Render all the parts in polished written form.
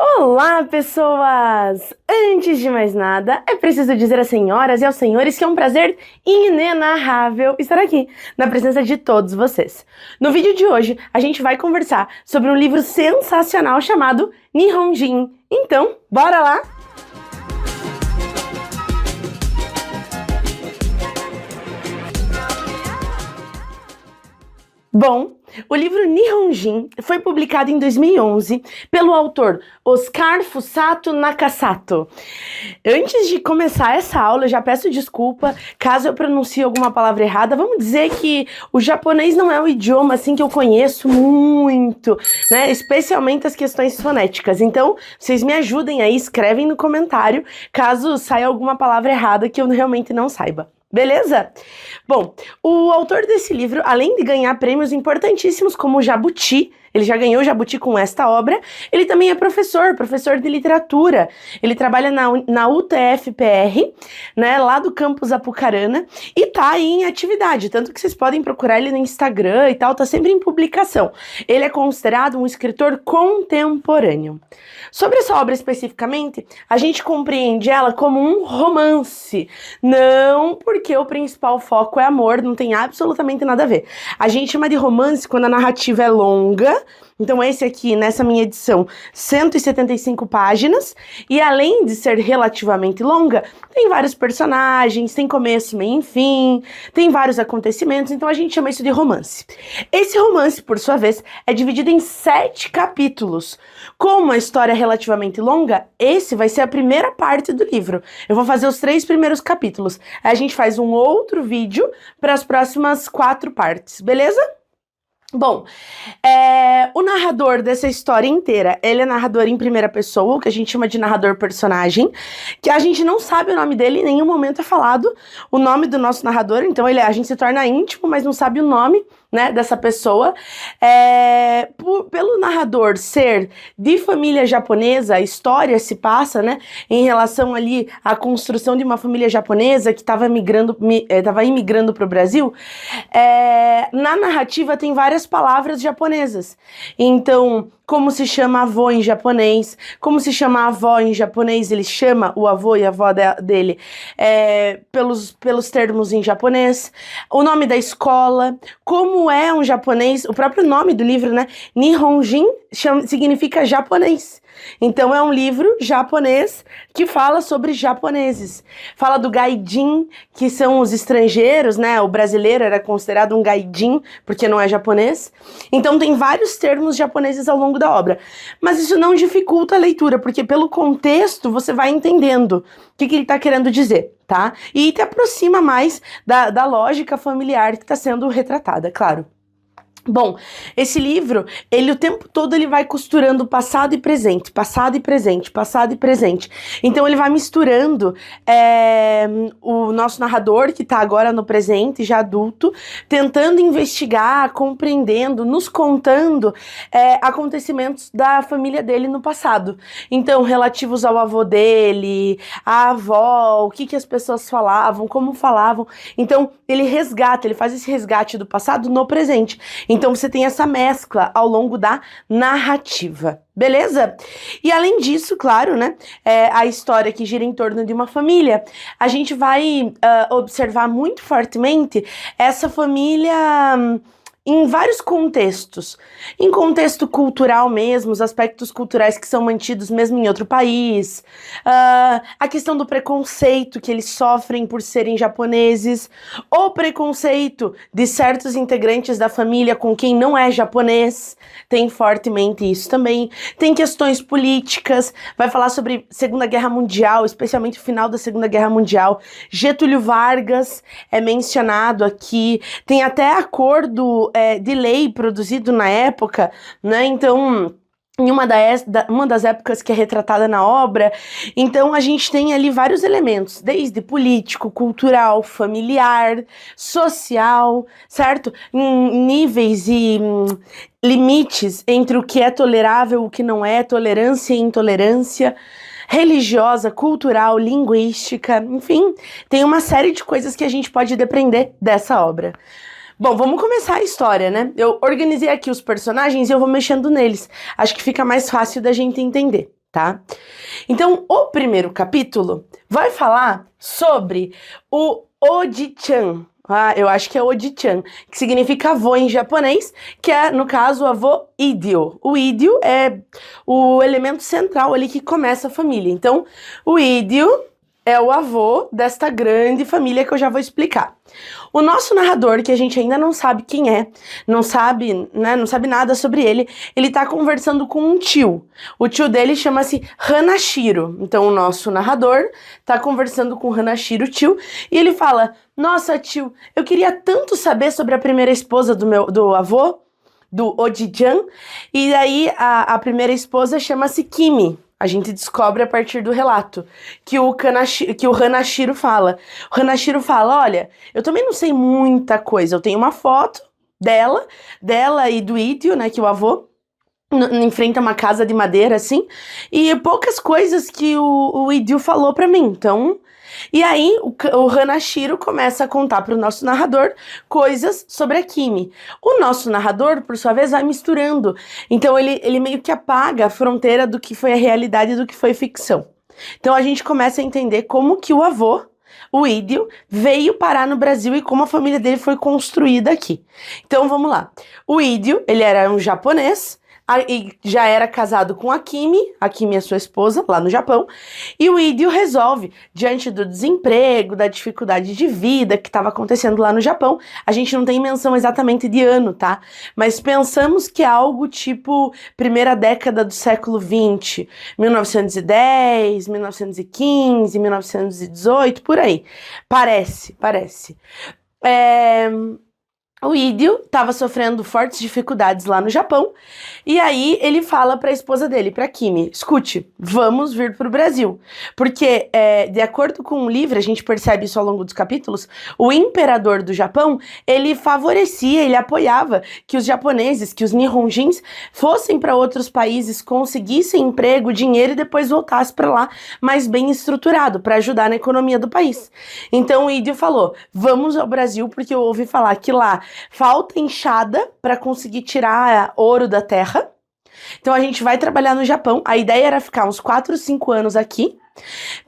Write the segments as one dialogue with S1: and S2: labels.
S1: Olá, pessoas! Antes de mais nada, é preciso dizer às senhoras e aos senhores que é um prazer inenarrável estar aqui, na presença de todos vocês. No vídeo de hoje, a gente vai conversar sobre um livro sensacional chamado Nihonjin. Então, bora lá? Bom, o livro Nihonjin foi publicado em 2011 pelo autor Oscar Fusato Nakasato. Antes de começar essa aula, eu já peço desculpa caso eu pronuncie alguma palavra errada. Vamos dizer que o japonês não é um idioma assim que eu conheço muito, né? Especialmente as questões fonéticas. Então, vocês me ajudem aí, escrevem no comentário caso saia alguma palavra errada que eu realmente não saiba. Beleza? Bom, o autor desse livro, além de ganhar prêmios importantíssimos como o Jabuti, ele já ganhou o Jabuti com esta obra, ele também é professor de literatura. Ele trabalha na UTF-PR, né, lá do campus Apucarana, e tá aí em atividade, tanto que vocês podem procurar ele no Instagram e tal, tá sempre em publicação. Ele é considerado um escritor contemporâneo. Sobre essa obra especificamente, a gente compreende ela como um romance, não porque o principal foco é amor, não tem absolutamente nada a ver. A gente chama de romance quando a narrativa é longa. Então esse aqui, nessa minha edição, 175 páginas, e além de ser relativamente longa, tem vários personagens, tem começo, meio e fim, tem vários acontecimentos, então a gente chama isso de romance. Esse romance, por sua vez, é dividido em 7 capítulos. Como a história é relativamente longa, esse vai ser a primeira parte do livro. Eu vou fazer os 3 primeiros capítulos, aí a gente faz um outro vídeo para as próximas 4 partes, beleza? Bom, o narrador dessa história inteira, ele é narrador em primeira pessoa, o que a gente chama de narrador personagem, que a gente não sabe o nome dele, em nenhum momento é falado o nome do nosso narrador, então a gente se torna íntimo, mas não sabe o nome, né, dessa pessoa. Pelo narrador ser de família japonesa, a história se passa, né, em relação ali à construção de uma família japonesa que estava imigrando para o Brasil. Na narrativa tem várias palavras japonesas. Então, como se chama avô em japonês, como se chama avó em japonês, ele chama o avô e a avó dele pelos termos em japonês, o nome da escola, como é um japonês, o próprio nome do livro, né, Nihonjin, significa japonês. Então é um livro japonês que fala sobre japoneses. Fala do gaijin, que são os estrangeiros, né? O brasileiro era considerado um gaijin, porque não é japonês. Então tem vários termos japoneses ao longo da obra. Mas isso não dificulta a leitura, porque pelo contexto você vai entendendo o que ele está querendo dizer, tá? E te aproxima mais da lógica familiar que está sendo retratada, claro. Bom, esse livro, ele o tempo todo ele vai costurando passado e presente, passado e presente, passado e presente. Então ele vai misturando o nosso narrador, que tá agora no presente, já adulto, tentando investigar, compreendendo, nos contando acontecimentos da família dele no passado. Então, relativos ao avô dele, à avó, o que as pessoas falavam, como falavam. Então, ele faz esse resgate do passado no presente. Então você tem essa mescla ao longo da narrativa, beleza? E além disso, claro, né, a história que gira em torno de uma família, a gente vai observar muito fortemente essa família em vários contextos. Em contexto cultural mesmo, os aspectos culturais que são mantidos mesmo em outro país, a questão do preconceito que eles sofrem por serem japoneses, o preconceito de certos integrantes da família com quem não é japonês, tem fortemente isso também. Tem questões políticas, vai falar sobre Segunda Guerra Mundial, especialmente o final da Segunda Guerra Mundial. Getúlio Vargas é mencionado aqui, tem até acordo de lei produzido na época, né? Então, em uma das épocas que é retratada na obra, então a gente tem ali vários elementos, desde político, cultural, familiar, social, certo? Em níveis e limites entre o que é tolerável, o que não é, tolerância e intolerância, religiosa, cultural, linguística, enfim, tem uma série de coisas que a gente pode depender dessa obra. Bom, vamos começar a história, né? Eu organizei aqui os personagens e eu vou mexendo neles. Acho que fica mais fácil da gente entender. tá? Então, o primeiro capítulo vai falar sobre o Oji-chan. Eu acho que é Oji-chan, que significa avô em japonês, que é, no caso, o avô Idio. O Idio é o elemento central ali que começa a família. Então, o Idio é o avô desta grande família que eu já vou explicar. O nosso narrador, que a gente ainda não sabe quem é, não sabe, né, não sabe nada sobre ele tá conversando com um tio. O tio dele chama-se Hanashiro. Então o nosso narrador tá conversando com Hanashiro, tio, e ele fala: "Nossa, tio, eu queria tanto saber sobre a primeira esposa do avô, do Oji-chan." E aí a primeira esposa chama-se Kimi. A gente descobre a partir do relato que o Hanashiro fala. O Hanashiro fala: "Olha, eu também não sei muita coisa. Eu tenho uma foto dela e do Idio, né, que é o avô, em frente a uma casa de madeira, assim, e poucas coisas que o Idio falou pra mim. Então." E aí, o Hanashiro começa a contar para o nosso narrador coisas sobre a Kimi. O nosso narrador, por sua vez, vai misturando. Então, ele meio que apaga a fronteira do que foi a realidade e do que foi ficção. Então, a gente começa a entender como que o avô, o Idio, veio parar no Brasil e como a família dele foi construída aqui. Então, vamos lá. O Idio, ele era um japonês, e já era casado com a Kimi é sua esposa, lá no Japão, e o Idio resolve, diante do desemprego, da dificuldade de vida que estava acontecendo lá no Japão, a gente não tem menção exatamente de ano, tá? Mas pensamos que é algo tipo primeira década do século XX, 1910, 1915, 1918, por aí. Parece. O Idio estava sofrendo fortes dificuldades lá no Japão, e aí ele fala para a esposa dele, para Kimi: "Escute, vamos vir para o Brasil." Porque, de acordo com o livro, a gente percebe isso ao longo dos capítulos, o imperador do Japão, ele favorecia, ele apoiava que os japoneses, que os nihonjins, fossem para outros países, conseguissem emprego, dinheiro e depois voltassem para lá mais bem estruturado, para ajudar na economia do país. Então o Idio falou: "Vamos ao Brasil, porque eu ouvi falar que lá falta enxada para conseguir tirar ouro da terra. Então a gente vai trabalhar no Japão." A ideia era ficar uns 4, 5 anos aqui,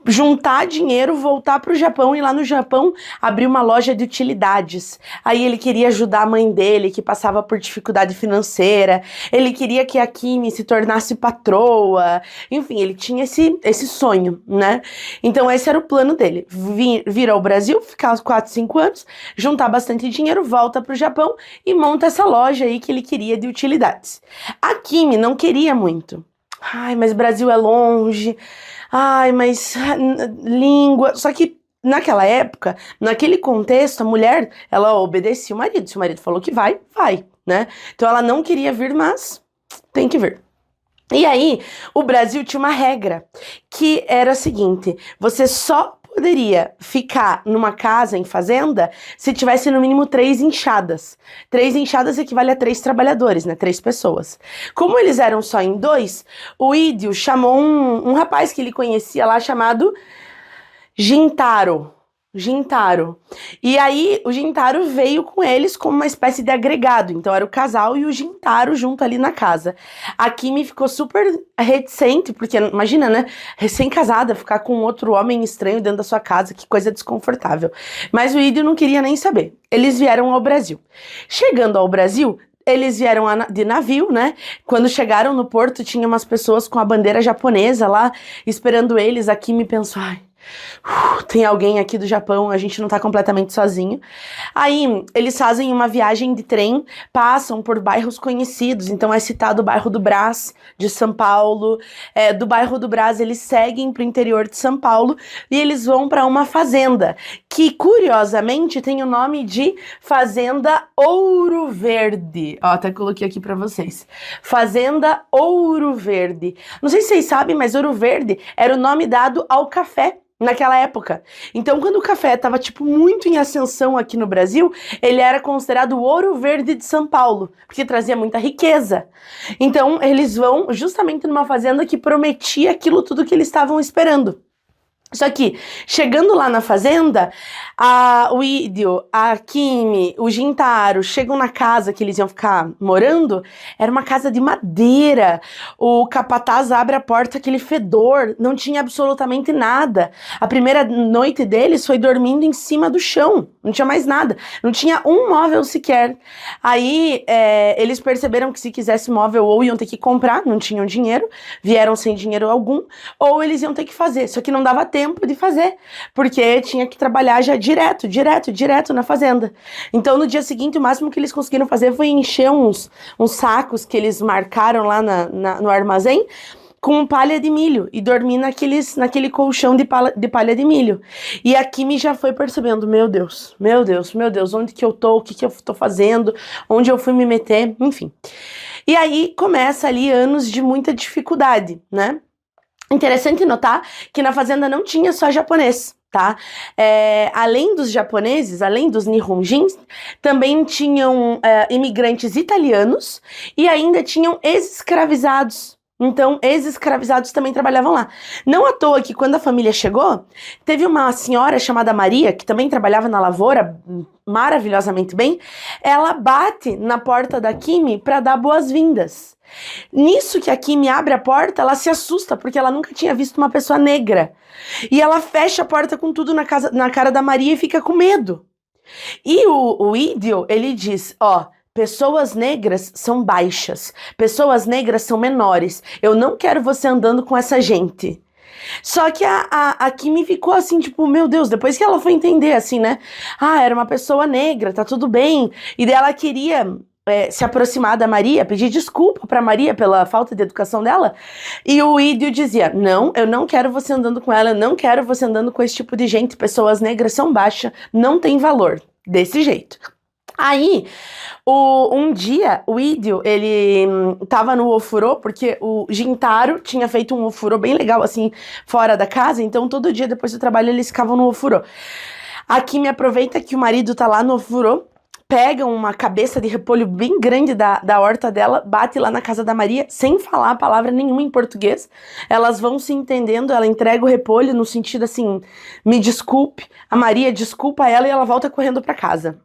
S1: juntar dinheiro, voltar pro Japão e lá no Japão abrir uma loja de utilidades. Aí ele queria ajudar a mãe dele, que passava por dificuldade financeira. Ele queria que a Kimi se tornasse patroa. Enfim, ele tinha esse sonho, né? Então esse era o plano dele. Vir ao Brasil, ficar uns 4, 5 anos, juntar bastante dinheiro, volta pro Japão e monta essa loja aí que ele queria de utilidades. A Kimi não queria muito. "Ai, mas Brasil é longe. Ai, mas língua." Só que naquela época, naquele contexto, a mulher, ela obedecia o marido. Se o marido falou que vai, né? Então ela não queria vir, mas tem que vir. E aí, o Brasil tinha uma regra, que era a seguinte: você só poderia ficar numa casa em fazenda se tivesse no mínimo 3 enxadas. 3 enxadas equivale a 3 trabalhadores, né? 3 pessoas. Como eles eram só em 2, o Idio chamou um rapaz que ele conhecia lá chamado Gintaro. E aí o Gintaro veio com eles como uma espécie de agregado. Então era o casal e o Gintaro junto ali na casa. A Kimi ficou super reticente, porque imagina, né? Recém-casada, ficar com outro homem estranho dentro da sua casa, que coisa desconfortável. Mas o Idio não queria nem saber. Eles vieram ao Brasil. Chegando ao Brasil, eles vieram de navio, né? Quando chegaram no porto, tinha umas pessoas com a bandeira japonesa lá, esperando eles. A Kimi pensou: "Ai, tem alguém aqui do Japão, a gente não tá completamente sozinho." Aí eles fazem uma viagem de trem, passam por bairros conhecidos. Então é citado o bairro do Brás, de São Paulo. Do bairro do Brás eles seguem pro interior de São Paulo e eles vão para uma fazenda, que curiosamente tem o nome de Fazenda Ouro Verde. Ó, até coloquei aqui para vocês. Fazenda Ouro Verde. Não sei se vocês sabem, mas Ouro Verde era o nome dado ao café naquela época. Então, quando o café estava, tipo, muito em ascensão aqui no Brasil, ele era considerado o Ouro Verde de São Paulo, porque trazia muita riqueza. Então, eles vão justamente numa fazenda que prometia aquilo tudo que eles estavam esperando. Só que, chegando lá na fazenda, o Idio, a Kimi, o Gintaro chegam na casa que eles iam ficar morando, era uma casa de madeira. O capataz abre a porta, aquele fedor, não tinha absolutamente nada. A primeira noite deles foi dormindo em cima do chão, não tinha mais nada, não tinha um móvel sequer. Aí, eles perceberam que se quisesse móvel, ou iam ter que comprar, não tinham dinheiro, vieram sem dinheiro algum, ou eles iam ter que fazer, só que não dava tempo de fazer, porque tinha que trabalhar já direto na fazenda. Então, no dia seguinte, o máximo que eles conseguiram fazer foi encher uns sacos que eles marcaram lá no armazém com palha de milho e dormir naquele colchão de palha de milho. E a Kimi já foi percebendo, meu Deus, onde que eu tô, o que que eu tô fazendo, onde eu fui me meter, enfim. E aí começa ali anos de muita dificuldade, né? Interessante notar que na fazenda não tinha só japonês, tá? Além dos japoneses, além dos nihonjins, também tinham imigrantes italianos e ainda tinham ex-escravizados. Então, ex-escravizados também trabalhavam lá. Não à toa que quando a família chegou, teve uma senhora chamada Maria, que também trabalhava na lavoura maravilhosamente bem, ela bate na porta da Kimi para dar boas-vindas. Nisso que a Kimi abre a porta, ela se assusta, porque ela nunca tinha visto uma pessoa negra. E ela fecha a porta com tudo na cara da Maria e fica com medo. E o Idio, ele diz, pessoas negras são baixas, pessoas negras são menores, eu não quero você andando com essa gente. Só que a Kimi ficou assim, tipo, meu Deus, depois que ela foi entender, assim, né? Era uma pessoa negra, tá tudo bem. E daí ela queria se aproximar da Maria, pedir desculpa pra Maria pela falta de educação dela. E o Idio dizia, não, eu não quero você andando com ela, eu não quero você andando com esse tipo de gente, pessoas negras são baixas, não tem valor. Desse jeito. Aí, um dia, o Idio, ele tava no ofurô, porque o Gintaro tinha feito um ofurô bem legal, assim, fora da casa, então todo dia depois do trabalho eles ficavam no ofurô. A Kimi aproveita que o marido tá lá no ofurô, pega uma cabeça de repolho bem grande da horta dela, bate lá na casa da Maria, sem falar palavra nenhuma em português. Elas vão se entendendo, ela entrega o repolho no sentido assim, me desculpe, a Maria desculpa ela e ela volta correndo pra casa.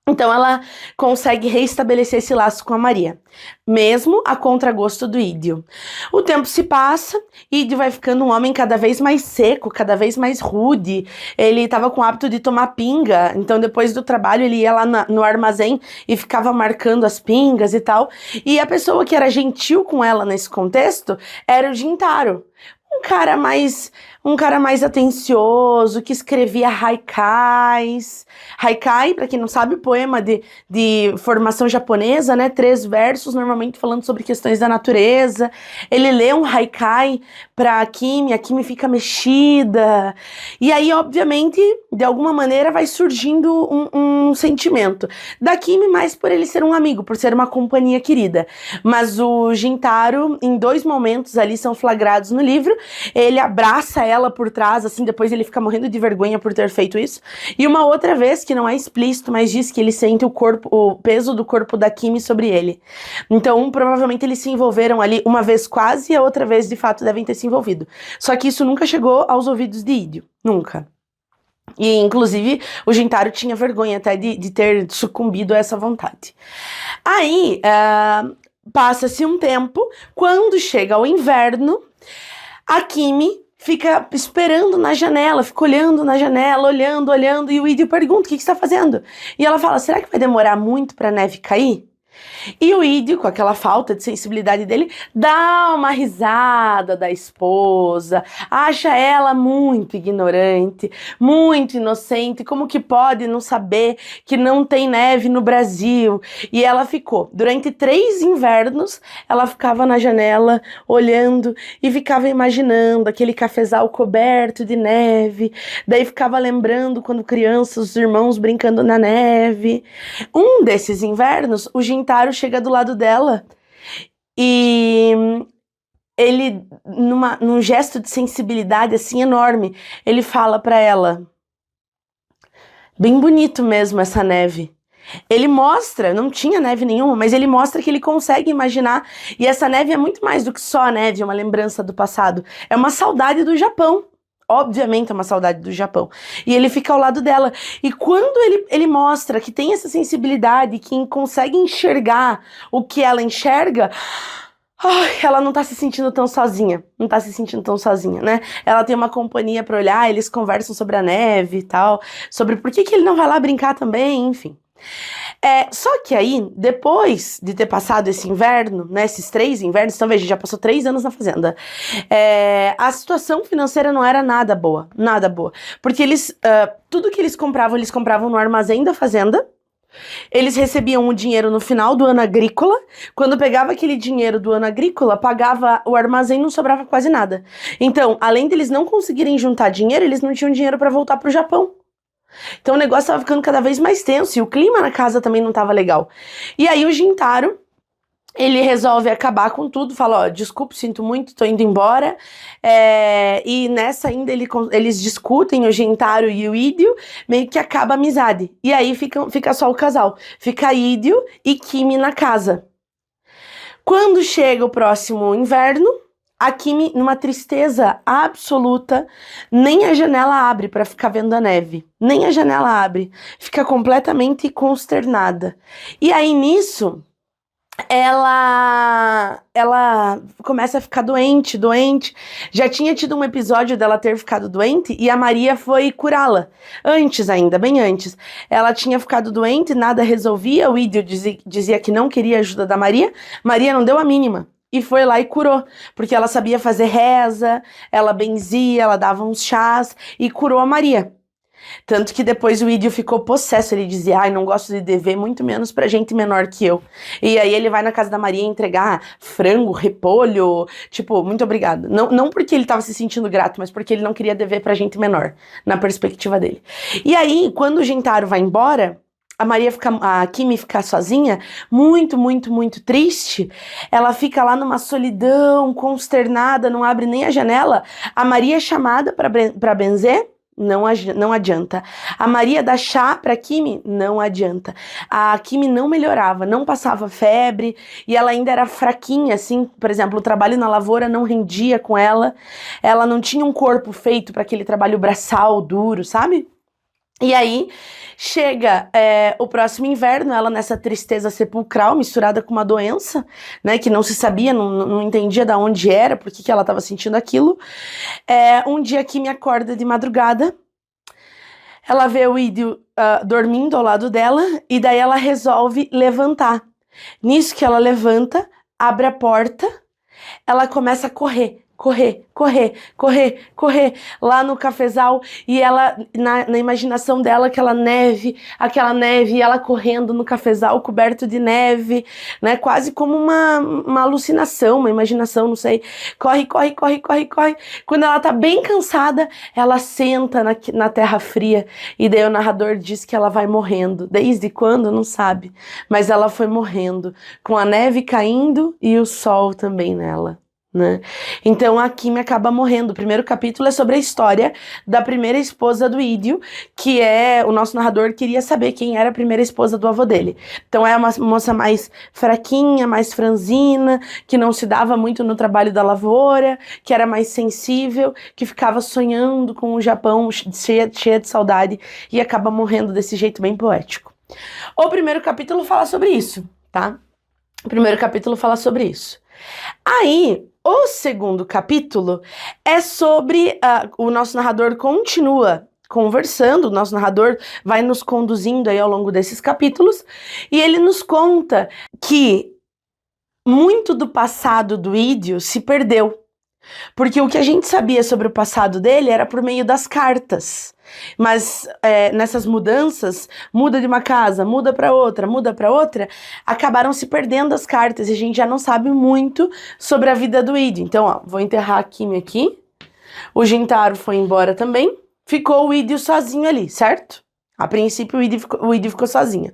S1: Então ela consegue reestabelecer esse laço com a Maria, mesmo a contragosto do Idio. O tempo se passa, Idio vai ficando um homem cada vez mais seco, cada vez mais rude. Ele estava com o hábito de tomar pinga, então depois do trabalho ele ia lá no armazém e ficava marcando as pingas e tal. E a pessoa que era gentil com ela nesse contexto era o Gintaro. Um cara mais atencioso, que escrevia haikais. Haikai, para quem não sabe, poema de formação japonesa, né? 3 versos, normalmente falando sobre questões da natureza. Ele lê um haikai pra Kimi, a Kimi fica mexida. E aí, obviamente, de alguma maneira vai surgindo um sentimento. Da Kimi, mais por ele ser um amigo, por ser uma companhia querida. Mas o Gintaro, em 2 momentos ali, são flagrados no livro. Ele abraça ela por trás, assim, depois ele fica morrendo de vergonha por ter feito isso. E uma outra vez, que não é explícito, mas diz que ele sente o peso do corpo da Kimi sobre ele. Então, provavelmente eles se envolveram ali uma vez quase e a outra vez, de fato, devem ter se envolvido. Só que isso nunca chegou aos ouvidos de Idio. Nunca. E, inclusive, o Gintaro tinha vergonha até de ter sucumbido a essa vontade. Aí, passa-se um tempo, quando chega o inverno, a Kimi fica esperando na janela, fica olhando na janela, olhando, e o Idio pergunta, o que você tá fazendo? E ela fala, será que vai demorar muito pra neve cair? E o Idio, com aquela falta de sensibilidade dele, dá uma risada da esposa, acha ela muito ignorante, muito inocente, como que pode não saber que não tem neve no Brasil? E ela ficou, durante 3 invernos, ela ficava na janela, olhando e ficava imaginando aquele cafezal coberto de neve, daí ficava lembrando quando crianças, os irmãos brincando na neve. Um desses invernos, o Gintaro chega do lado dela e ele, num gesto de sensibilidade assim enorme, ele fala pra ela, bem bonito mesmo essa neve. Ele mostra, não tinha neve nenhuma, mas ele mostra que ele consegue imaginar, e essa neve é muito mais do que só a neve, é uma lembrança do passado, é uma saudade do Japão. obviamente é uma saudade do Japão. E ele fica ao lado dela. E quando ele mostra que tem essa sensibilidade, que consegue enxergar o que ela enxerga, ai, ela não tá se sentindo tão sozinha. Não tá se sentindo tão sozinha, né? Ela tem uma companhia pra olhar, eles conversam sobre a neve e tal, sobre por que ele não vai lá brincar também, enfim. Só que aí, depois de ter passado esse inverno, né, esses 3 invernos, então veja, já passou 3 anos na fazenda, a situação financeira não era nada boa, porque tudo que eles compravam no armazém da fazenda, eles recebiam o dinheiro no final do ano agrícola, quando pegava aquele dinheiro do ano agrícola, pagava o armazém, não sobrava quase nada. Então, além deles não conseguirem juntar dinheiro, eles não tinham dinheiro para voltar pro Japão. Então o negócio tava ficando cada vez mais tenso e o clima na casa também não tava legal. E aí o Gintaro, ele resolve acabar com tudo, fala, ó, desculpa, sinto muito, tô indo embora. E nessa ainda eles discutem, o Gintaro e o Idio, meio que acaba a amizade. E aí fica só o casal. Fica Idio e Kimi na casa. Quando chega o próximo inverno, a Kimi, numa tristeza absoluta, nem a janela abre para ficar vendo a neve. Nem a janela abre. Fica completamente consternada. E aí, nisso, ela começa a ficar doente. Já tinha tido um episódio dela ter ficado doente e a Maria foi curá-la. Antes ainda, bem antes. Ela tinha ficado doente, nada resolvia. O Idio dizia que não queria ajuda da Maria. Maria não deu a mínima. E foi lá e curou, porque ela sabia fazer reza, ela benzia, ela dava uns chás e curou a Maria. Tanto que depois o Idio ficou possesso, ele dizia, ai, não gosto de dever, muito menos pra gente menor que eu. E aí ele vai na casa da Maria entregar frango, repolho, tipo, muito obrigado. Não porque ele tava se sentindo grato, mas porque ele não queria dever pra gente menor, na perspectiva dele. E aí, quando o Gintaro vai embora, a Kimi fica sozinha, muito, muito, muito triste. Ela fica lá numa solidão, consternada, não abre nem a janela. A Maria é chamada pra benzer, não adianta. A Maria dá chá pra Kimi, não adianta. A Kimi não melhorava, não passava febre, e ela ainda era fraquinha, assim, por exemplo, o trabalho na lavoura não rendia com ela. Ela não tinha um corpo feito para aquele trabalho braçal, duro, sabe? E aí, chega o próximo inverno, ela nessa tristeza sepulcral, misturada com uma doença, né, que não se sabia, não entendia de onde era, por que ela estava sentindo aquilo. Um dia que me acorda de madrugada, ela vê o Idio dormindo ao lado dela, e daí ela resolve levantar. Nisso que ela levanta, abre a porta, ela começa a correr lá no cafezal, e ela, na imaginação dela, aquela neve, e ela correndo no cafezal coberto de neve, né, quase como uma alucinação, uma imaginação, não sei, corre, quando ela tá bem cansada, ela senta na terra fria, e daí o narrador diz que ela vai morrendo, desde quando, não sabe, mas ela foi morrendo, com a neve caindo e o sol também nela. Né? Então a Kimi acaba morrendo. O primeiro capítulo é sobre a história da primeira esposa do Idio, que o nosso narrador queria saber quem era a primeira esposa do avô dele. Então é uma moça mais fraquinha, mais franzina, que não se dava muito no trabalho da lavoura, que era mais sensível, que ficava sonhando com o Japão, cheia de saudade, e acaba morrendo desse jeito bem poético. O primeiro capítulo fala sobre isso, tá? O primeiro capítulo fala sobre isso. Aí, o segundo capítulo é sobre... o nosso narrador continua conversando, o nosso narrador vai nos conduzindo aí ao longo desses capítulos, e ele nos conta que muito do passado do Idio se perdeu. Porque o que a gente sabia sobre o passado dele era por meio das cartas. Mas nessas mudanças, muda de uma casa, muda para outra, acabaram se perdendo as cartas e a gente já não sabe muito sobre a vida do Idio. Então, ó, vou enterrar a Kimi aqui. O Gintaro foi embora também. Ficou o Idio sozinho ali, certo? A princípio, o Idio ficou sozinho.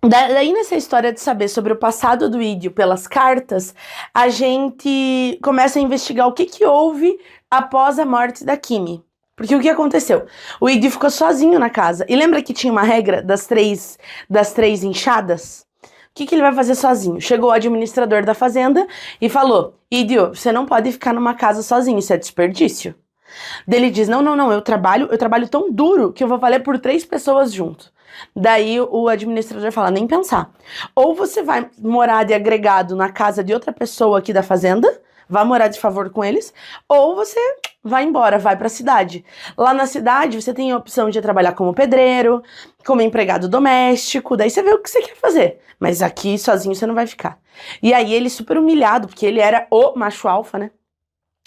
S1: Daí nessa história de saber sobre o passado do Idio pelas cartas, a gente começa a investigar o que houve após a morte da Kimi. Porque o que aconteceu? O Idio ficou sozinho na casa. E lembra que tinha uma regra das três enxadas? O que ele vai fazer sozinho? Chegou o administrador da fazenda e falou: Idio, você não pode ficar numa casa sozinho, isso é desperdício. Daí ele diz, não, eu trabalho tão duro que eu vou valer por 3 pessoas junto. Daí o administrador fala, nem pensar. Ou você vai morar de agregado na casa de outra pessoa aqui da fazenda, vai morar de favor com eles, ou você vai embora, vai pra cidade. Lá na cidade você tem a opção de trabalhar como pedreiro, como empregado doméstico, daí você vê o que você quer fazer. Mas aqui sozinho você não vai ficar. E aí ele super humilhado, porque ele era o macho alfa, né?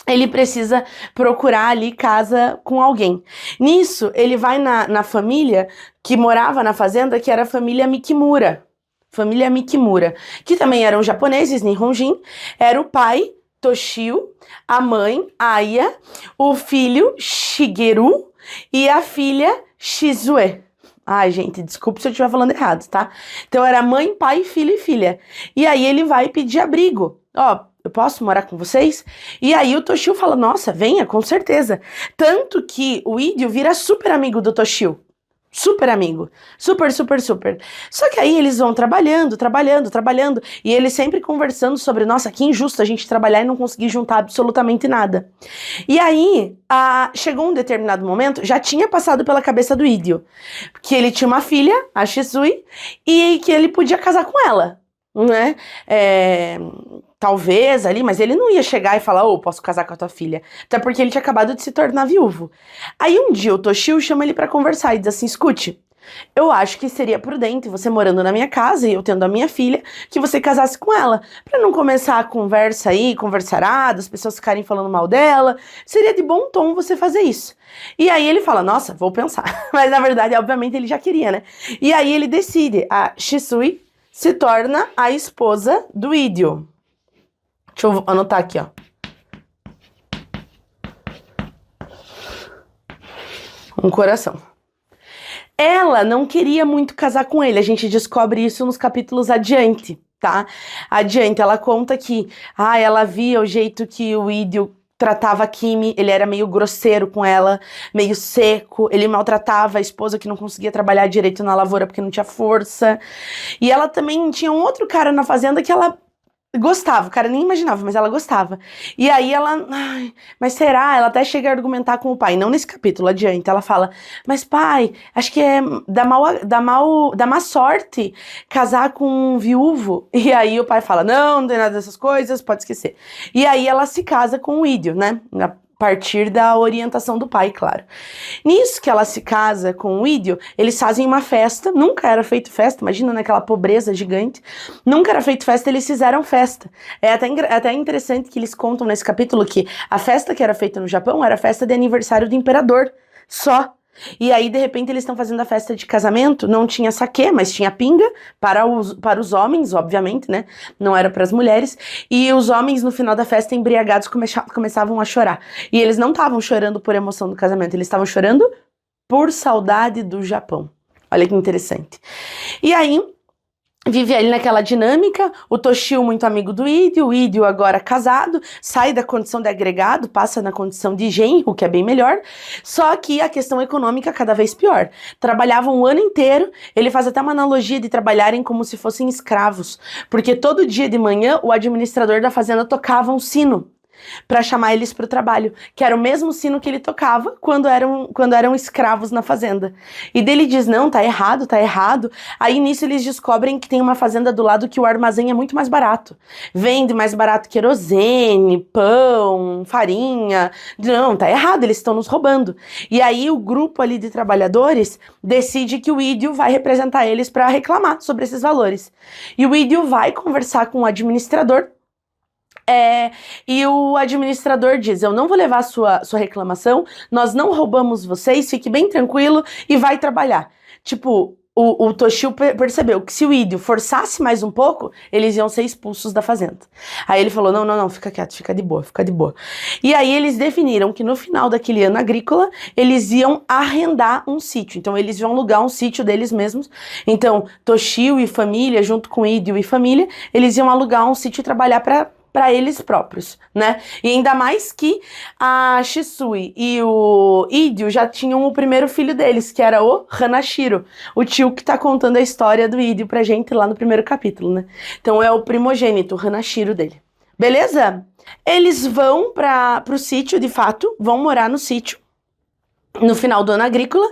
S1: Ele precisa procurar ali casa com alguém. Nisso, ele vai na família que morava na fazenda, que era a família Mikimura. Família Mikimura, que também eram japoneses, Nihonjin. Era o pai, Toshio, a mãe, Aya, o filho, Shigeru, e a filha, Shizue. Ai, gente, desculpa se eu estiver falando errado, tá? Então era mãe, pai, filho e filha. E aí ele vai pedir abrigo. Ó, eu posso morar com vocês? E aí o Toshio fala, nossa, venha, com certeza. Tanto que o Idio vira super amigo do Toshio. Super amigo. Super. Só que aí eles vão trabalhando, e eles sempre conversando sobre, nossa, que injusto a gente trabalhar e não conseguir juntar absolutamente nada. E aí, chegou um determinado momento, já tinha passado pela cabeça do Idio, que ele tinha uma filha, a Shizui, e que ele podia casar com ela, né? Talvez ali, mas ele não ia chegar e falar, posso casar com a tua filha. Até porque ele tinha acabado de se tornar viúvo. Aí um dia o Toshio chama ele pra conversar e diz assim, escute, eu acho que seria prudente você morando na minha casa e eu tendo a minha filha, que você casasse com ela. Pra não começar a conversa aí, conversarada, as pessoas ficarem falando mal dela. Seria de bom tom você fazer isso. E aí ele fala, nossa, vou pensar. Mas na verdade, obviamente, ele já queria, né? E aí ele decide, a Shisui se torna a esposa do Idio. Deixa eu anotar aqui, ó. Um coração. Ela não queria muito casar com ele. A gente descobre isso nos capítulos adiante, tá? Adiante, ela conta que ela via o jeito que o Idio tratava a Kimi, ele era meio grosseiro com ela, meio seco, ele maltratava a esposa que não conseguia trabalhar direito na lavoura porque não tinha força. E ela também tinha um outro cara na fazenda que ela gostava, o cara nem imaginava, mas ela gostava. E aí ela, mas será? Ela até chega a argumentar com o pai, não nesse capítulo, adiante. Ela fala, mas pai, acho que é da má sorte casar com um viúvo. E aí o pai fala, não tem nada dessas coisas, pode esquecer. E aí ela se casa com o Idio, né? A partir da orientação do pai, claro. Nisso que ela se casa com o Idio, eles fazem uma festa, nunca era feito festa, imagina naquela pobreza gigante, nunca era feito festa, eles fizeram festa. É até interessante que eles contam nesse capítulo que a festa que era feita no Japão era a festa de aniversário do imperador, só. E aí, de repente, eles estão fazendo a festa de casamento, não tinha saquê, mas tinha pinga para os homens, obviamente, né? Não era para as mulheres. E os homens, no final da festa, embriagados, começavam a chorar. E eles não estavam chorando por emoção do casamento, eles estavam chorando por saudade do Japão. Olha que interessante. E aí, vive ali naquela dinâmica, o Toshio muito amigo do Idio, o Idio agora casado, sai da condição de agregado, passa na condição de genro, que é bem melhor, só que a questão econômica cada vez pior. Trabalhavam o ano inteiro, ele faz até uma analogia de trabalharem como se fossem escravos, porque todo dia de manhã o administrador da fazenda tocava um sino para chamar eles para o trabalho, que era o mesmo sino que ele tocava quando eram escravos na fazenda. E dele diz, não, tá errado. Aí nisso eles descobrem que tem uma fazenda do lado que o armazém é muito mais barato. Vende mais barato querosene, pão, farinha. Não, tá errado, eles estão nos roubando. E aí o grupo ali de trabalhadores decide que o Idio vai representar eles para reclamar sobre esses valores. E o Idio vai conversar com o administrador. E o administrador diz, eu não vou levar a sua reclamação, nós não roubamos vocês, fique bem tranquilo e vai trabalhar. Tipo, o Toshio percebeu que se o Idio forçasse mais um pouco, eles iam ser expulsos da fazenda. Aí ele falou, não, fica quieto, fica de boa. E aí eles definiram que no final daquele ano agrícola, eles iam arrendar um sítio. Então eles iam alugar um sítio deles mesmos. Então, Toshio e família, junto com Idio e família, eles iam alugar um sítio e trabalhar para eles próprios, né? E ainda mais que a Shisui e o Idio já tinham o primeiro filho deles, que era o Hanashiro, o tio que tá contando a história do Idio pra gente lá no primeiro capítulo, né? Então é o primogênito, o Hanashiro dele. Beleza? Eles vão pro sítio, de fato, vão morar no sítio. No final do ano agrícola,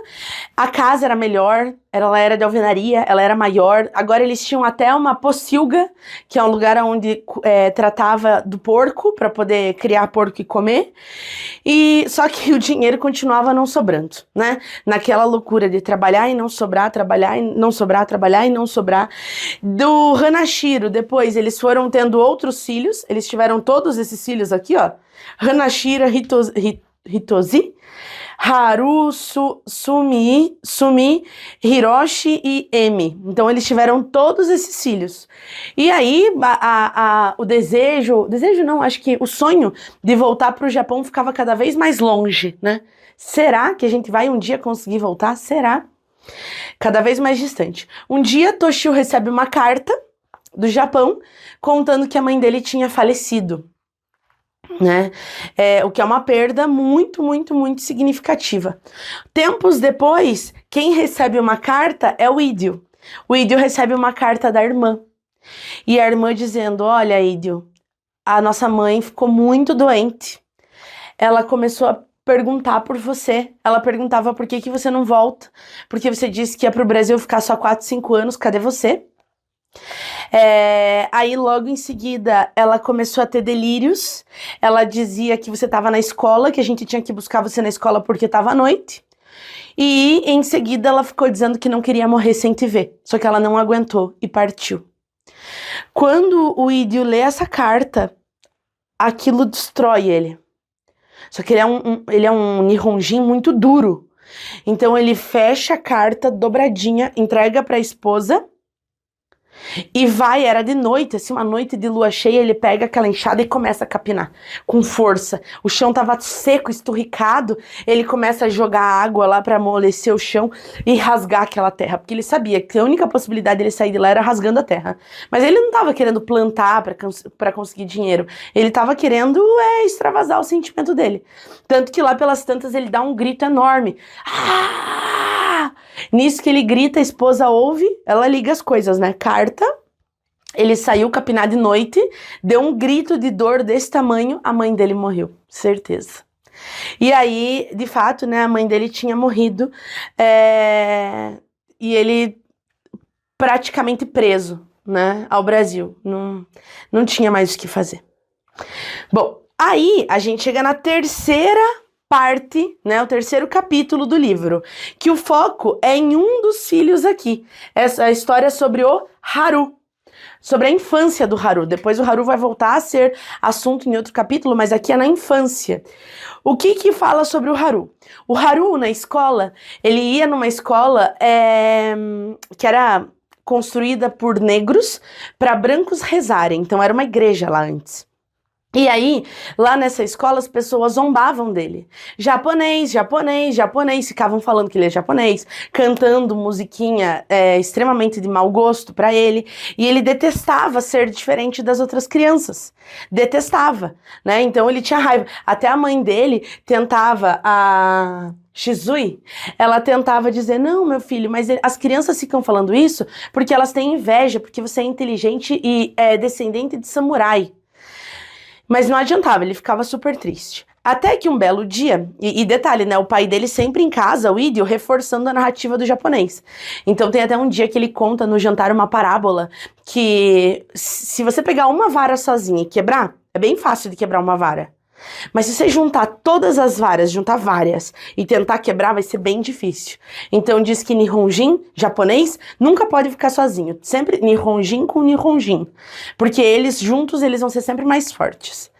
S1: a casa era melhor, ela era de alvenaria, ela era maior. Agora eles tinham até uma pocilga, que é um lugar onde tratava do porco, para poder criar porco e comer. E só que o dinheiro continuava não sobrando, né? Naquela loucura de trabalhar e não sobrar, trabalhar e não sobrar, trabalhar e não sobrar. Do Hanashiro, depois eles foram tendo outros filhos, eles tiveram todos esses filhos aqui, ó. Hanashiro, Hitozi, Haru, Sumi, Hiroshi e Emi. Então eles tiveram todos esses filhos. E aí o desejo não, acho que o sonho de voltar para o Japão ficava cada vez mais longe, né? Será que a gente vai um dia conseguir voltar? Será? Cada vez mais distante. Um dia Toshio recebe uma carta do Japão contando que a mãe dele tinha falecido. Né? O que é uma perda muito, muito, muito significativa. Tempos depois, quem recebe uma carta é o Idio. O Idio recebe uma carta da irmã. E a irmã dizendo, olha, Idio, a nossa mãe ficou muito doente. Ela começou a perguntar por você. Ela perguntava por que você não volta. Porque você disse que ia pro Brasil ficar só 4, 5 anos, cadê você? Aí logo em seguida ela começou a ter delírios. Ela dizia que você estava na escola, que a gente tinha que buscar você na escola porque estava à noite. E em seguida ela ficou dizendo que não queria morrer sem te ver. Só que ela não aguentou e partiu. Quando o Idio lê essa carta, aquilo destrói ele. Só que ele é um Nihonjin muito duro. Então ele fecha a carta dobradinha, entrega para a esposa. E era de noite, assim, uma noite de lua cheia, ele pega aquela enxada e começa a capinar com força. O chão tava seco, esturricado, ele começa a jogar água lá pra amolecer o chão e rasgar aquela terra, porque ele sabia que a única possibilidade dele sair de lá era rasgando a terra. Mas ele não tava querendo plantar pra conseguir dinheiro, ele tava querendo extravasar o sentimento dele. Tanto que lá pelas tantas ele dá um grito enorme. Ah! Nisso que ele grita, a esposa ouve, ela liga as coisas, né? Carta, ele saiu capinar de noite, deu um grito de dor desse tamanho, a mãe dele morreu, certeza. E aí, de fato, né, a mãe dele tinha morrido, e ele praticamente preso, né, ao Brasil, não tinha mais o que fazer. Bom, aí a gente chega na terceira parte, né, o terceiro capítulo do livro, que o foco é em um dos filhos aqui. Essa é a história sobre o Haru, sobre a infância do Haru. Depois o Haru vai voltar a ser assunto em outro capítulo, mas aqui é na infância. O que fala sobre o Haru? O Haru, na escola, ele ia numa escola que era construída por negros para brancos rezarem. Então era uma igreja lá antes. E aí, lá nessa escola, as pessoas zombavam dele. Japonês, japonês, japonês, ficavam falando que ele é japonês, cantando musiquinha extremamente de mau gosto pra ele. E ele detestava ser diferente das outras crianças. Detestava, né? Então ele tinha raiva. Até a mãe dele tentava, a Shizui, ela tentava dizer, não, meu filho, mas as crianças ficam falando isso porque elas têm inveja, porque você é inteligente e é descendente de samurai. Mas não adiantava, ele ficava super triste. Até que um belo dia, e detalhe, né, o pai dele sempre em casa, o Idio, reforçando a narrativa do japonês. Então tem até um dia que ele conta no jantar uma parábola que se você pegar uma vara sozinha e quebrar, é bem fácil de quebrar uma vara. Mas se você juntar todas as varas, juntar várias e tentar quebrar, vai ser bem difícil. Então diz que Nihonjin, japonês, nunca pode ficar sozinho. Sempre Nihonjin com Nihonjin. Porque eles juntos, eles vão ser sempre mais fortes.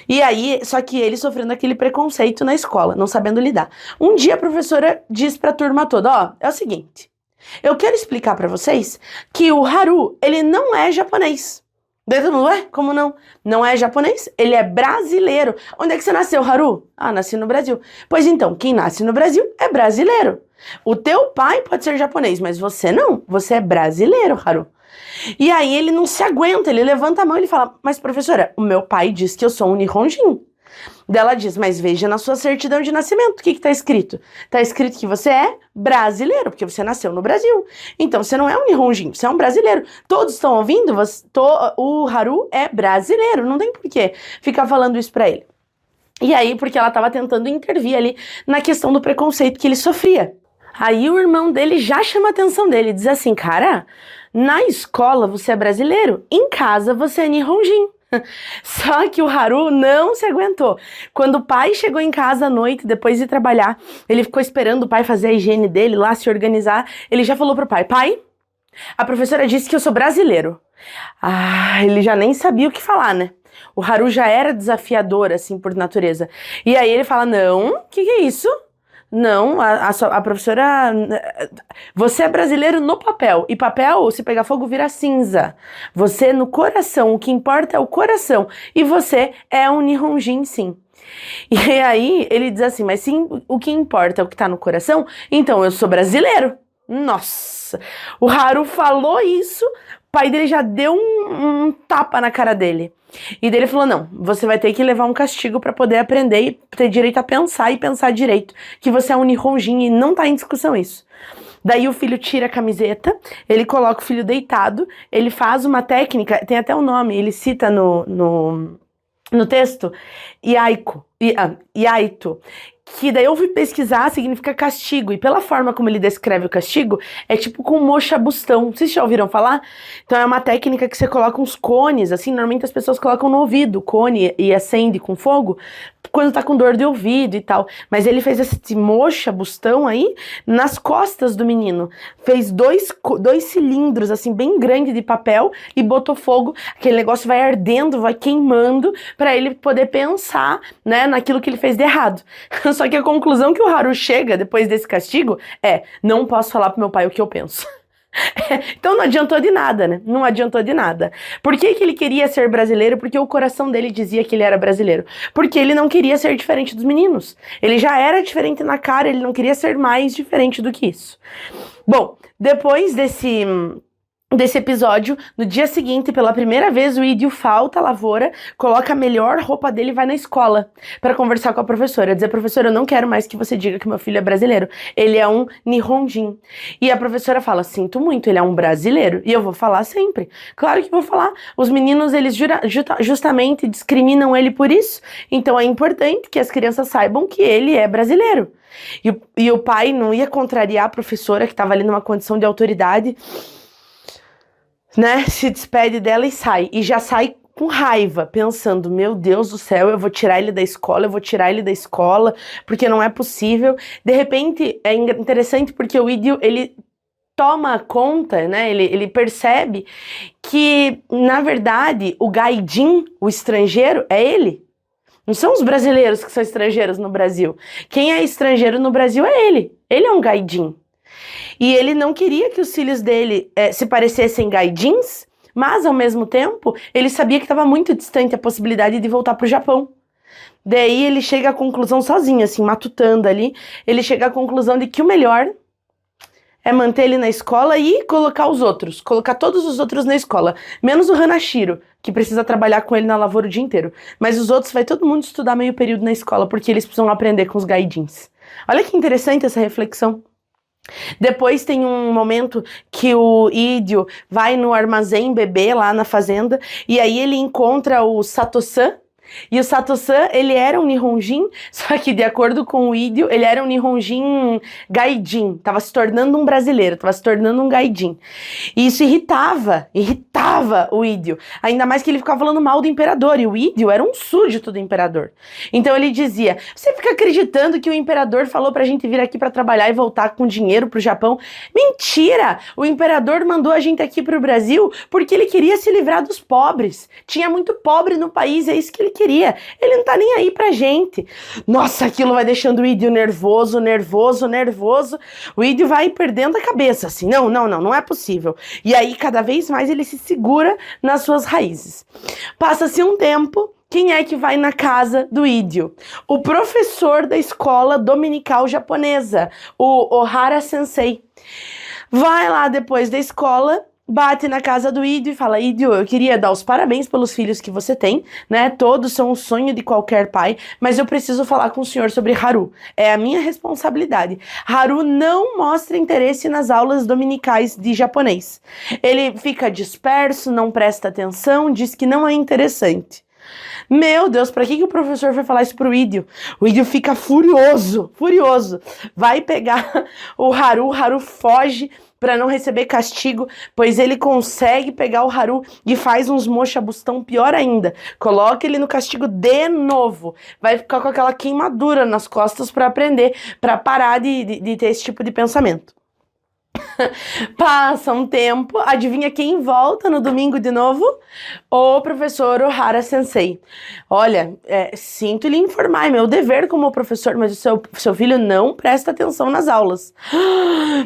S1: E aí, só que ele sofrendo aquele preconceito na escola, não sabendo lidar. Um dia a professora diz pra turma toda, ó, é o seguinte, eu quero explicar pra vocês que o Haru, ele não é japonês. Daí todo mundo, como não? Não é japonês, ele é brasileiro. Onde é que você nasceu, Haru? Ah, nasci no Brasil. Pois então, quem nasce no Brasil é brasileiro. O teu pai pode ser japonês, mas você não. Você é brasileiro, Haru. E aí ele não se aguenta, ele levanta a mão e ele fala, mas professora, o meu pai diz que eu sou um Nihonjin. Daí ela diz, mas veja na sua certidão de nascimento, o que tá escrito? Tá escrito que você é brasileiro, porque você nasceu no Brasil. Então você não é um Nihonjin, você é um brasileiro. Todos estão ouvindo? O Haru é brasileiro, não tem por que ficar falando isso pra ele. E aí, porque ela tava tentando intervir ali na questão do preconceito que ele sofria. Aí o irmão dele já chama a atenção dele, diz assim, cara, na escola você é brasileiro, em casa você é Nihonjin. Só que o Haru não se aguentou. Quando o pai chegou em casa à noite, depois de trabalhar, ele ficou esperando o pai fazer a higiene dele lá, se organizar. Ele já falou pro pai, pai, a professora disse que eu sou brasileiro. Ah, ele já nem sabia o que falar, né? O Haru já era desafiador, assim, por natureza. E aí ele fala, não, o que é isso? Não, a professora... Você é brasileiro no papel. E papel, se pegar fogo, vira cinza. Você no coração. O que importa é o coração. E você é um Nihonjin, sim. E aí ele diz assim, mas sim, o que importa é o que tá no coração? Então, eu sou brasileiro. Nossa! O Haru falou isso, o pai dele já deu um tapa na cara dele. E daí ele falou, não, você vai ter que levar um castigo pra poder aprender e ter direito a pensar e pensar direito. Que você é um Nihonjin e não tá em discussão isso. Daí o filho tira a camiseta, ele coloca o filho deitado, ele faz uma técnica, tem até o nome, ele cita no texto, Iaito, que daí eu fui pesquisar, significa castigo, e pela forma como ele descreve o castigo, é tipo com mocha bustão, vocês já ouviram falar? Então é uma técnica que você coloca uns cones, assim, normalmente as pessoas colocam no ouvido, cone e acende com fogo, quando tá com dor de ouvido e tal, mas ele fez esse mocha bustão aí, nas costas do menino, fez dois cilindros, assim, bem grandes de papel, e botou fogo, aquele negócio vai ardendo, vai queimando, pra ele poder pensar, né, naquilo que ele fez de errado. Só que a conclusão que o Haru chega depois desse castigo é, não posso falar pro meu pai o que eu penso. Então não adiantou de nada, né? Não adiantou de nada. Por que ele queria ser brasileiro? Porque o coração dele dizia que ele era brasileiro. Porque ele não queria ser diferente dos meninos. Ele já era diferente na cara, ele não queria ser mais diferente do que isso. Bom, depois desse episódio, no dia seguinte, pela primeira vez, o Idio falta à lavoura, coloca a melhor roupa dele e vai na escola para conversar com a professora, dizer, professora, eu não quero mais que você diga que meu filho é brasileiro, ele é um Nihonjin. E a professora fala, sinto muito, ele é um brasileiro, e eu vou falar sempre. Claro que vou falar, os meninos, eles justamente discriminam ele por isso, então é importante que as crianças saibam que ele é brasileiro. E o pai não ia contrariar a professora, que estava ali numa condição de autoridade, né, se despede dela e sai. E já sai com raiva, pensando, meu Deus do céu, eu vou tirar ele da escola, porque não é possível. De repente, é interessante porque o Idio, ele toma conta, né, ele percebe que, na verdade, o gaijin, o estrangeiro, é ele. Não são os brasileiros que são estrangeiros no Brasil. Quem é estrangeiro no Brasil é ele. Ele é um gaijin. E ele não queria que os filhos dele se parecessem gaijins, mas, ao mesmo tempo, ele sabia que estava muito distante a possibilidade de voltar para o Japão. Daí ele chega à conclusão sozinho, assim, matutando ali, ele chega à conclusão de que o melhor é manter ele na escola e colocar todos os outros na escola, menos o Hanashiro, que precisa trabalhar com ele na lavoura o dia inteiro. Mas os outros vai todo mundo estudar meio período na escola, porque eles precisam aprender com os gaijins. Olha que interessante essa reflexão. Depois tem um momento que o Idio vai no armazém beber lá na fazenda, e aí ele encontra o Sato-san, e o Sato-san, ele era um Nihonjin, só que de acordo com o Idio, ele era um Nihonjin gaijin, tava se tornando um brasileiro, tava se tornando um gaijin. E isso irritava o Idio, ainda mais que ele ficava falando mal do imperador, e o Idio era um súdito do imperador. Então ele dizia, você fica acreditando que o imperador falou pra gente vir aqui pra trabalhar e voltar com dinheiro pro Japão? Mentira! O imperador mandou a gente aqui pro Brasil porque ele queria se livrar dos pobres. Tinha muito pobre no país, é isso que ele queria. Ele não tá nem aí pra gente. Nossa, aquilo vai deixando o Idio nervoso. O Idio vai perdendo a cabeça, assim, não é possível. E aí, cada vez mais, ele se segura nas suas raízes. Passa-se um tempo, quem é que vai na casa do Idio? O professor da escola dominical japonesa, o Ohara Sensei. Vai lá depois da escola bate na casa do Idio e fala: Idio, eu queria dar os parabéns pelos filhos que você tem, né? Todos são o sonho de qualquer pai, mas eu preciso falar com o senhor sobre Haru. É a minha responsabilidade. Haru não mostra interesse nas aulas dominicais de japonês. Ele fica disperso, não presta atenção, diz que não é interessante. Meu Deus, pra que o professor foi falar isso pro Idio? O Idio fica furioso, furioso. Vai pegar o Haru foge pra não receber castigo, pois ele consegue pegar o Haru e faz uns mocha-bustão pior ainda. Coloca ele no castigo de novo. Vai ficar com aquela queimadura nas costas pra aprender, pra parar de ter esse tipo de pensamento. Passa um tempo, adivinha quem volta no domingo de novo? O professor Ohara Sensei. Olha, sinto lhe informar, é meu dever como professor, mas o seu filho não presta atenção nas aulas.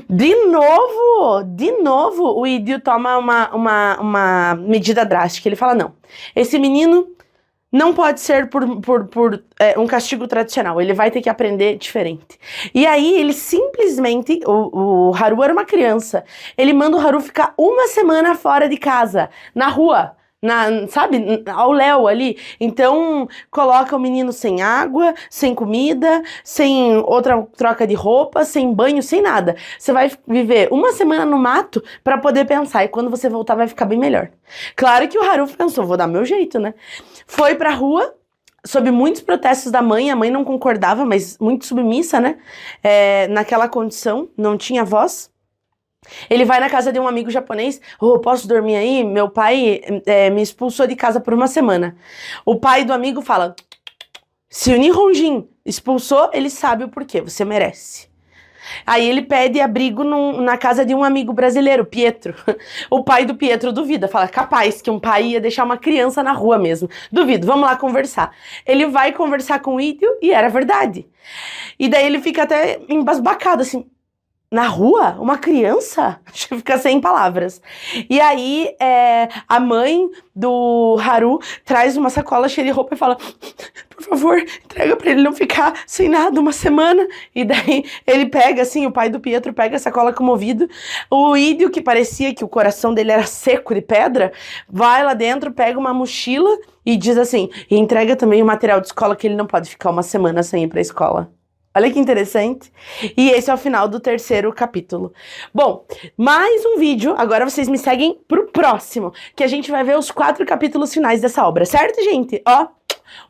S1: De novo, o Idio toma uma medida drástica. Ele fala: não, esse menino não pode ser por um castigo tradicional, ele vai ter que aprender diferente. E aí ele simplesmente, o Haru era uma criança, ele manda o Haru ficar uma semana fora de casa, na rua, sabe, ao léu ali. Então coloca o menino sem água, sem comida, sem outra troca de roupa, sem banho, sem nada. Você vai viver uma semana no mato pra poder pensar, e quando você voltar vai ficar bem melhor. Claro que o Haru pensou: vou dar meu jeito, né? Foi pra rua, sob muitos protestos da mãe. A mãe não concordava, mas muito submissa, né? Naquela condição, não tinha voz. Ele vai na casa de um amigo japonês: oh, posso dormir aí? Meu pai me expulsou de casa por uma semana. O pai do amigo fala: se o Nihonjin expulsou, ele sabe o porquê, você merece. Aí ele pede abrigo na casa de um amigo brasileiro, Pietro. O pai do Pietro duvida, fala: capaz que um pai ia deixar uma criança na rua mesmo. Duvido, vamos lá conversar. Ele vai conversar com o Idio e era verdade. E daí ele fica até embasbacado, assim: na rua? Uma criança? Acho que fica sem palavras. E aí, a mãe do Haru traz uma sacola cheia de roupa e fala: por favor, entrega pra ele não ficar sem nada uma semana. E daí ele pega, assim, o pai do Pietro pega a sacola comovido. O Idio, que parecia que o coração dele era seco de pedra, vai lá dentro, pega uma mochila e diz assim: e entrega também o material de escola, que ele não pode ficar uma semana sem ir pra escola. Olha que interessante. E esse é o final do terceiro capítulo. Bom, mais um vídeo. Agora vocês me seguem pro próximo, que a gente vai ver os 4 capítulos finais dessa obra, certo, gente? Ó,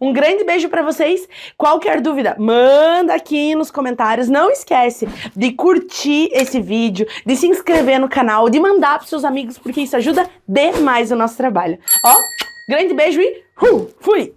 S1: um grande beijo pra vocês. Qualquer dúvida, manda aqui nos comentários. Não esquece de curtir esse vídeo, de se inscrever no canal, de mandar pros seus amigos, porque isso ajuda demais o nosso trabalho. Ó, grande beijo e fui!